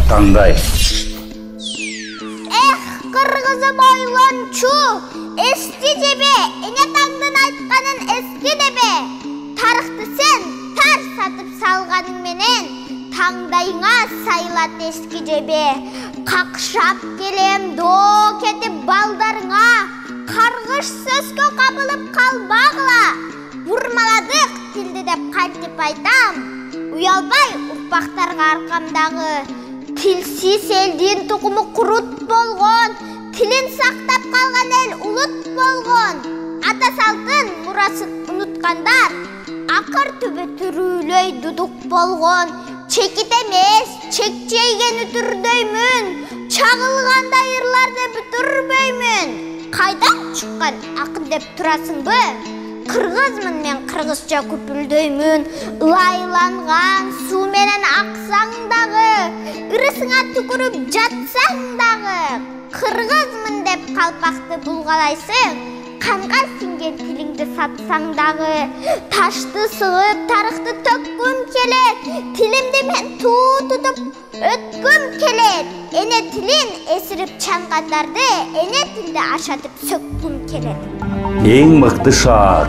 таңдай. Кыргызым ойлончу, эсти жебе, эне таңдын айтканын эски дебе. Тарыхты сен тар сатып салганың менен, таңдайыңа сайлат эски жебе. Какшап келем доо кетип балдарыңа, каргыш сөзгө кабылып калбагыла. Бурмаладык тилди деп кантип айтам, уялбай урпактарга аркамдагы. Тилсиз элдин тукуму курут болгон, тилин сактап калган эл улут болгон. Ата салтын мурасын унуткандар, акыр түбү түрүлөй дудук болгон. Чекит эмес, чекчейген үтүрдөймүн, чагылганда ырларды бүтүрбөймүн. Кайдан чыккан акын деп турасыңбы? Кыргызмын мен, кыргызча күпүлдөймүн. Ылайланган суу менен аксаң дагы, ырысыңа түкүрүп жатсаң дагы. Кыргызмын деп калпакты булгалайсың, канга сиңген тилиңди сатсаң дагы. Ташты сыгып, тарыхты төккүм келет, тилимди мен туу тутуп өткүм келет. Эне тилин эсирип чангандарды, эне тилди ашатып сөккүм келет. Ең мықты шаар.